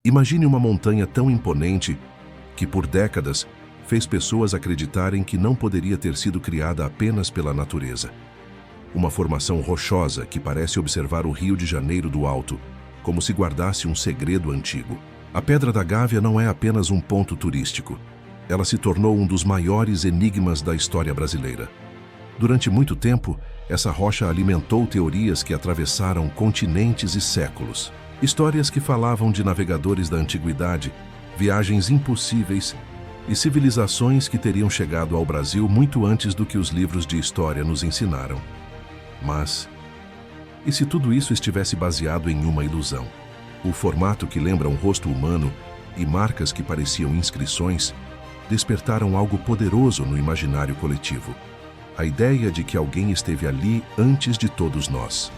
Imagine uma montanha tão imponente que, por décadas, fez pessoas acreditarem que não poderia ter sido criada apenas pela natureza. Uma formação rochosa que parece observar o Rio de Janeiro do alto, como se guardasse um segredo antigo. A Pedra da Gávea não é apenas um ponto turístico. Ela se tornou um dos maiores enigmas da história brasileira. Durante muito tempo, essa rocha alimentou teorias que atravessaram continentes e séculos. Histórias que falavam de navegadores da antiguidade, viagens impossíveis e civilizações que teriam chegado ao Brasil muito antes do que os livros de história nos ensinaram. Mas, e se tudo isso estivesse baseado em uma ilusão? O formato que lembra um rosto humano e marcas que pareciam inscrições despertaram algo poderoso no imaginário coletivo. A ideia de que alguém esteve ali antes de todos nós.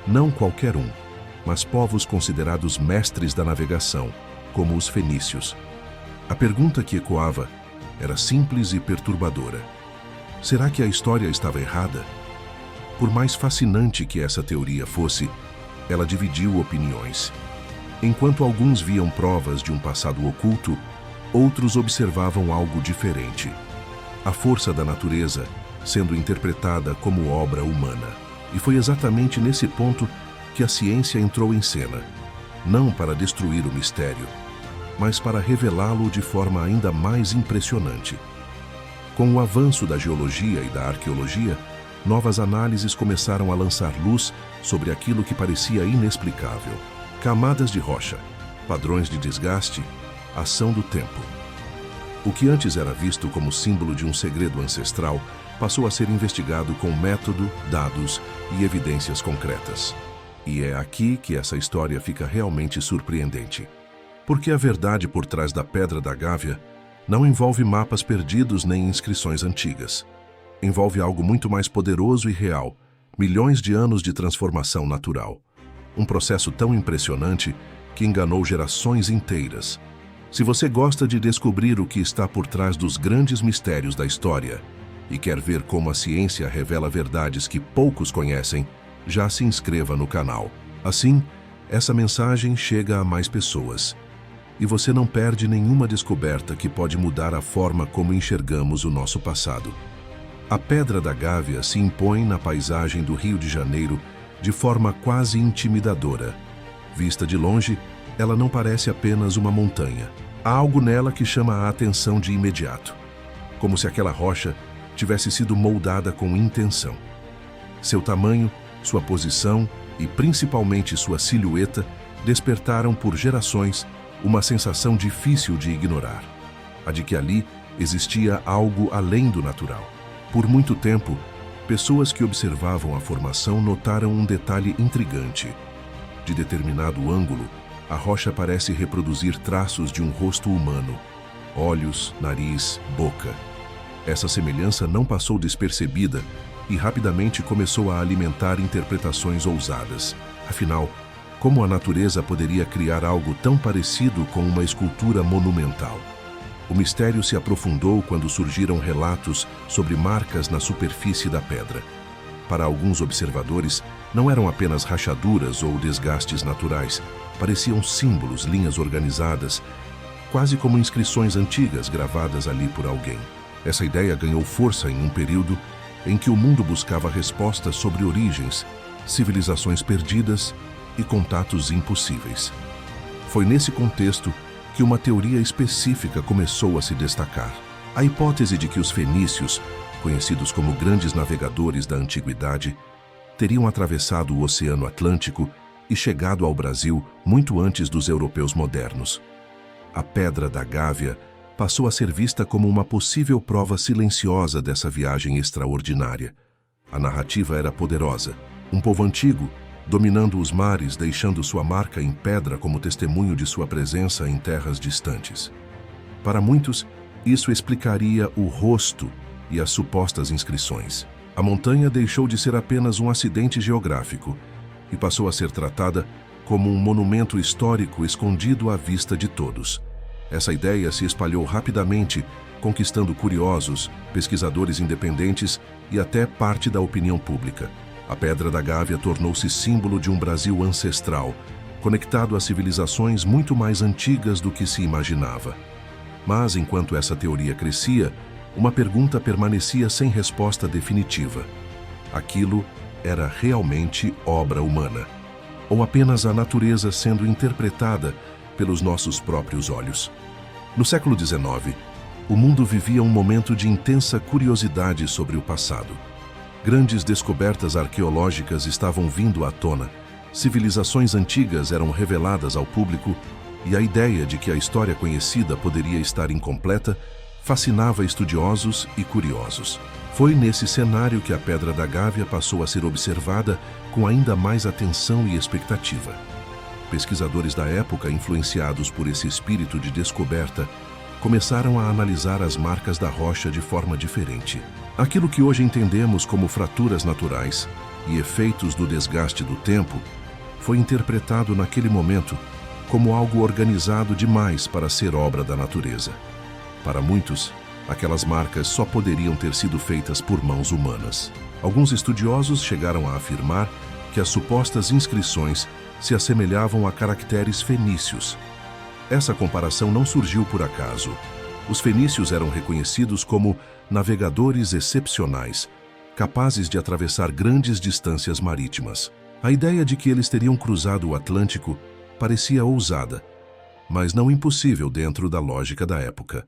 Não qualquer um, mas povos considerados mestres da navegação, como os fenícios. A pergunta que ecoava era simples e perturbadora. Será que a história estava errada? Por mais fascinante que essa teoria fosse, ela dividiu opiniões. Enquanto alguns viam provas de um passado oculto, outros observavam algo diferente. A força da natureza sendo interpretada como obra humana. E foi exatamente nesse ponto que a ciência entrou em cena, não para destruir o mistério, mas para revelá-lo de forma ainda mais impressionante. Com o avanço da geologia e da arqueologia, novas análises começaram a lançar luz sobre aquilo que parecia inexplicável. Camadas de rocha, padrões de desgaste, ação do tempo. O que antes era visto como símbolo de um segredo ancestral passou a ser investigado com método, dados e evidências concretas. E é aqui que essa história fica realmente surpreendente. Porque a verdade por trás da Pedra da Gávea não envolve mapas perdidos nem inscrições antigas. Envolve algo muito mais poderoso e real, milhões de anos de transformação natural. Um processo tão impressionante que enganou gerações inteiras. Se você gosta de descobrir o que está por trás dos grandes mistérios da história e quer ver como a ciência revela verdades que poucos conhecem, já se inscreva no canal. Assim, essa mensagem chega a mais pessoas. E você não perde nenhuma descoberta que pode mudar a forma como enxergamos o nosso passado. A Pedra da Gávea se impõe na paisagem do Rio de Janeiro de forma quase intimidadora. Vista de longe, ela não parece apenas uma montanha. Há algo nela que chama a atenção de imediato, como se aquela rocha tivesse sido moldada com intenção. Seu tamanho, sua posição e principalmente sua silhueta despertaram por gerações uma sensação difícil de ignorar, a de que ali existia algo além do natural. Por muito tempo, pessoas que observavam a formação notaram um detalhe intrigante. De determinado ângulo, a rocha parece reproduzir traços de um rosto humano: olhos, nariz, boca. Essa semelhança não passou despercebida e rapidamente começou a alimentar interpretações ousadas. Afinal, como a natureza poderia criar algo tão parecido com uma escultura monumental? O mistério se aprofundou quando surgiram relatos sobre marcas na superfície da pedra. Para alguns observadores, não eram apenas rachaduras ou desgastes naturais, pareciam símbolos, linhas organizadas, quase como inscrições antigas gravadas ali por alguém. Essa ideia ganhou força em um período em que o mundo buscava respostas sobre origens, civilizações perdidas e contatos impossíveis. Foi nesse contexto que uma teoria específica começou a se destacar. A hipótese de que os fenícios, conhecidos como grandes navegadores da antiguidade, teriam atravessado o Oceano Atlântico e chegado ao Brasil muito antes dos europeus modernos. A Pedra da Gávea passou a ser vista como uma possível prova silenciosa dessa viagem extraordinária. A narrativa era poderosa. Um povo antigo, dominando os mares, deixando sua marca em pedra como testemunho de sua presença em terras distantes. Para muitos, isso explicaria o rosto e as supostas inscrições. A montanha deixou de ser apenas um acidente geográfico e passou a ser tratada como um monumento histórico escondido à vista de todos. Essa ideia se espalhou rapidamente, conquistando curiosos, pesquisadores independentes e até parte da opinião pública. A Pedra da Gávea tornou-se símbolo de um Brasil ancestral, conectado a civilizações muito mais antigas do que se imaginava. Mas, enquanto essa teoria crescia, uma pergunta permanecia sem resposta definitiva. Aquilo era realmente obra humana? Ou apenas a natureza sendo interpretada pelos nossos próprios olhos? No século XIX, o mundo vivia um momento de intensa curiosidade sobre o passado. Grandes descobertas arqueológicas estavam vindo à tona, civilizações antigas eram reveladas ao público e a ideia de que a história conhecida poderia estar incompleta fascinava estudiosos e curiosos. Foi nesse cenário que a Pedra da Gávea passou a ser observada com ainda mais atenção e expectativa. Pesquisadores da época, influenciados por esse espírito de descoberta, começaram a analisar as marcas da rocha de forma diferente. Aquilo que hoje entendemos como fraturas naturais e efeitos do desgaste do tempo foi interpretado naquele momento como algo organizado demais para ser obra da natureza. Para muitos, aquelas marcas só poderiam ter sido feitas por mãos humanas. Alguns estudiosos chegaram a afirmar que as supostas inscrições se assemelhavam a caracteres fenícios. Essa comparação não surgiu por acaso. Os fenícios eram reconhecidos como navegadores excepcionais, capazes de atravessar grandes distâncias marítimas. A ideia de que eles teriam cruzado o Atlântico parecia ousada, mas não impossível dentro da lógica da época.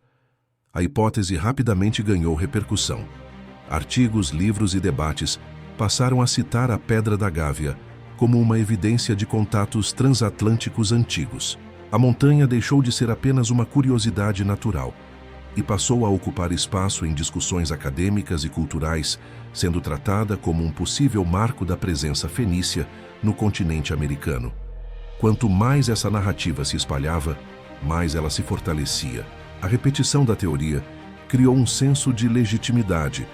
A hipótese rapidamente ganhou repercussão. Artigos, livros e debates passaram a citar a Pedra da Gávea como uma evidência de contatos transatlânticos antigos. A montanha deixou de ser apenas uma curiosidade natural e passou a ocupar espaço em discussões acadêmicas e culturais, sendo tratada como um possível marco da presença fenícia no continente americano. Quanto mais essa narrativa se espalhava, mais ela se fortalecia. A repetição da teoria criou um senso de legitimidade,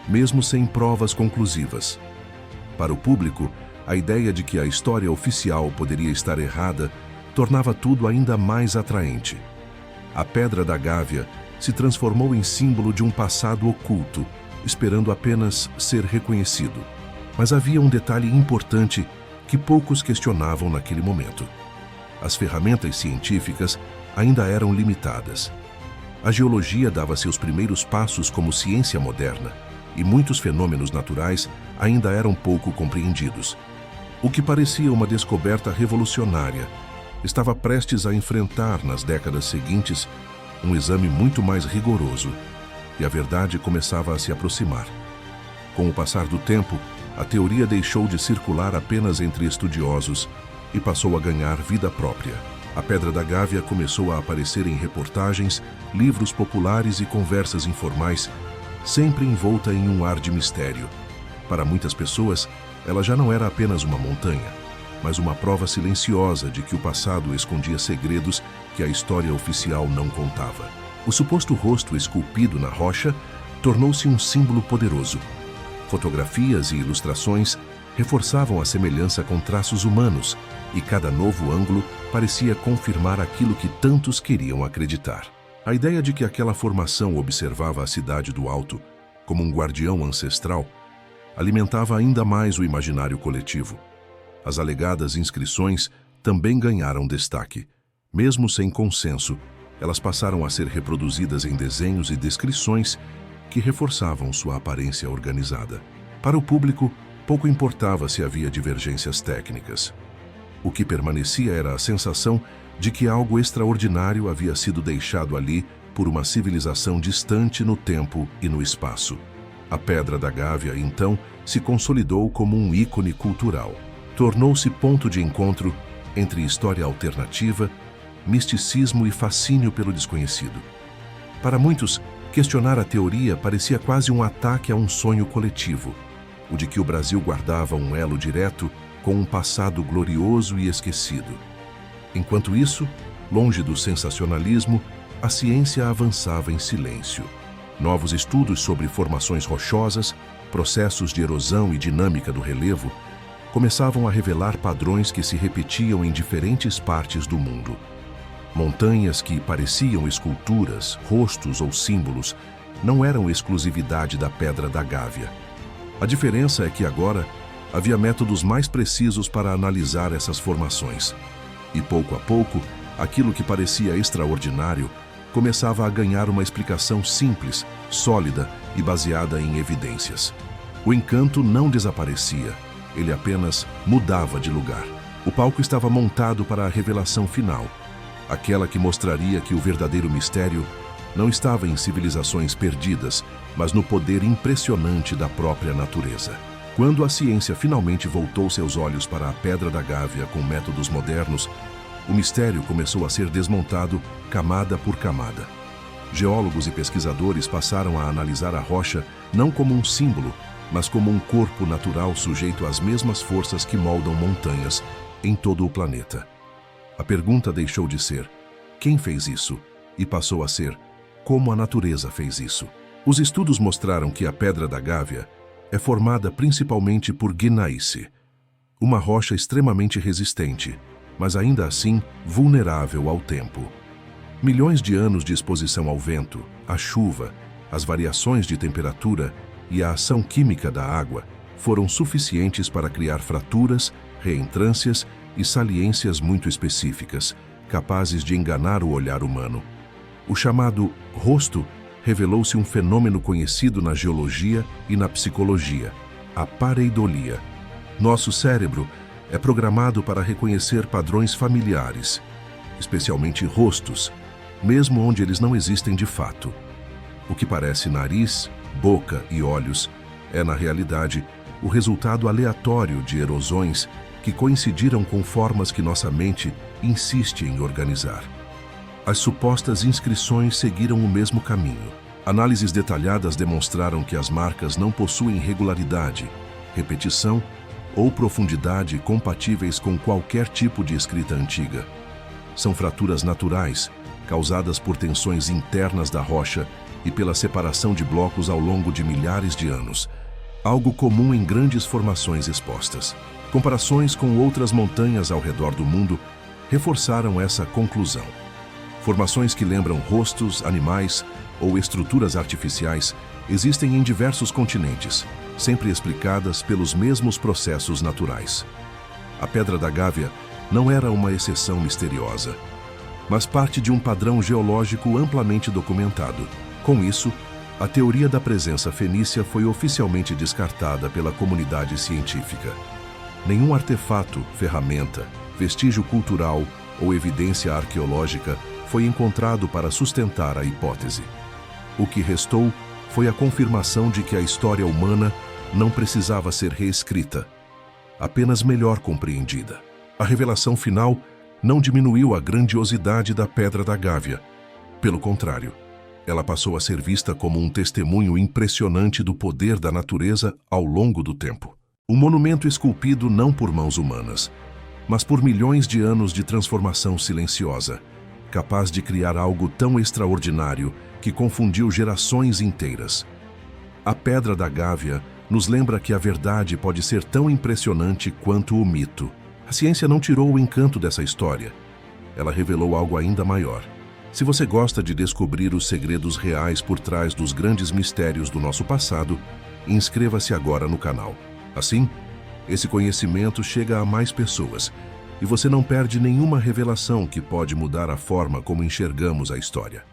mesmo sem provas conclusivas. Para o público, a ideia de que a história oficial poderia estar errada tornava tudo ainda mais atraente. A Pedra da Gávea se transformou em símbolo de um passado oculto, esperando apenas ser reconhecido. Mas havia um detalhe importante que poucos questionavam naquele momento. As ferramentas científicas ainda eram limitadas. A geologia dava seus primeiros passos como ciência moderna, e muitos fenômenos naturais ainda eram pouco compreendidos. O que parecia uma descoberta revolucionária estava prestes a enfrentar, nas décadas seguintes, um exame muito mais rigoroso, e a verdade começava a se aproximar. Com o passar do tempo, a teoria deixou de circular apenas entre estudiosos e passou a ganhar vida própria. A Pedra da Gávea começou a aparecer em reportagens, livros populares e conversas informais, sempre envolta em um ar de mistério. Para muitas pessoas, ela já não era apenas uma montanha, mas uma prova silenciosa de que o passado escondia segredos que a história oficial não contava. O suposto rosto esculpido na rocha tornou-se um símbolo poderoso. Fotografias e ilustrações reforçavam a semelhança com traços humanos, e cada novo ângulo parecia confirmar aquilo que tantos queriam acreditar. A ideia de que aquela formação observava a cidade do alto, como um guardião ancestral, alimentava ainda mais o imaginário coletivo. As alegadas inscrições também ganharam destaque. Mesmo sem consenso, elas passaram a ser reproduzidas em desenhos e descrições que reforçavam sua aparência organizada. Para o público, pouco importava se havia divergências técnicas. O que permanecia era a sensação de que algo extraordinário havia sido deixado ali por uma civilização distante no tempo e no espaço. A Pedra da Gávea, então, se consolidou como um ícone cultural. Tornou-se ponto de encontro entre história alternativa, misticismo e fascínio pelo desconhecido. Para muitos, questionar a teoria parecia quase um ataque a um sonho coletivo, o de que o Brasil guardava um elo direto com um passado glorioso e esquecido. Enquanto isso, longe do sensacionalismo, a ciência avançava em silêncio. Novos estudos sobre formações rochosas, processos de erosão e dinâmica do relevo começavam a revelar padrões que se repetiam em diferentes partes do mundo. Montanhas que pareciam esculturas, rostos ou símbolos não eram exclusividade da Pedra da Gávea. A diferença é que agora havia métodos mais precisos para analisar essas formações. E pouco a pouco, aquilo que parecia extraordinário começava a ganhar uma explicação simples, sólida e baseada em evidências. O encanto não desaparecia, ele apenas mudava de lugar. O palco estava montado para a revelação final, aquela que mostraria que o verdadeiro mistério não estava em civilizações perdidas, mas no poder impressionante da própria natureza. Quando a ciência finalmente voltou seus olhos para a Pedra da Gávea com métodos modernos, o mistério começou a ser desmontado camada por camada. Geólogos e pesquisadores passaram a analisar a rocha não como um símbolo, mas como um corpo natural sujeito às mesmas forças que moldam montanhas em todo o planeta. A pergunta deixou de ser quem fez isso e passou a ser como a natureza fez isso. Os estudos mostraram que a Pedra da Gávea é formada principalmente por gneisse, uma rocha extremamente resistente, mas ainda assim vulnerável ao tempo. Milhões de anos de exposição ao vento, à chuva, às variações de temperatura e à ação química da água foram suficientes para criar fraturas, reentrâncias e saliências muito específicas, capazes de enganar o olhar humano. O chamado rosto revelou-se um fenômeno conhecido na geologia e na psicologia, a pareidolia. Nosso cérebro é programado para reconhecer padrões familiares, especialmente rostos, mesmo onde eles não existem de fato. O que parece nariz, boca e olhos é, na realidade, o resultado aleatório de erosões que coincidiram com formas que nossa mente insiste em organizar. As supostas inscrições seguiram o mesmo caminho. Análises detalhadas demonstraram que as marcas não possuem regularidade, repetição ou profundidade compatíveis com qualquer tipo de escrita antiga. São fraturas naturais, causadas por tensões internas da rocha e pela separação de blocos ao longo de milhares de anos, algo comum em grandes formações expostas. Comparações com outras montanhas ao redor do mundo reforçaram essa conclusão. Formações que lembram rostos, animais ou estruturas artificiais existem em diversos continentes, sempre explicadas pelos mesmos processos naturais. A Pedra da Gávea não era uma exceção misteriosa, mas parte de um padrão geológico amplamente documentado. Com isso, a teoria da presença fenícia foi oficialmente descartada pela comunidade científica. Nenhum artefato, ferramenta, vestígio cultural ou evidência arqueológica foi encontrado para sustentar a hipótese. O que restou foi a confirmação de que a história humana não precisava ser reescrita, apenas melhor compreendida. A revelação final não diminuiu a grandiosidade da Pedra da Gávea. Pelo contrário, ela passou a ser vista como um testemunho impressionante do poder da natureza ao longo do tempo. Um monumento esculpido não por mãos humanas, mas por milhões de anos de transformação silenciosa, capaz de criar algo tão extraordinário que confundiu gerações inteiras. A Pedra da Gávea nos lembra que a verdade pode ser tão impressionante quanto o mito. A ciência não tirou o encanto dessa história. Ela revelou algo ainda maior. Se você gosta de descobrir os segredos reais por trás dos grandes mistérios do nosso passado, inscreva-se agora no canal. Assim, esse conhecimento chega a mais pessoas e você não perde nenhuma revelação que pode mudar a forma como enxergamos a história.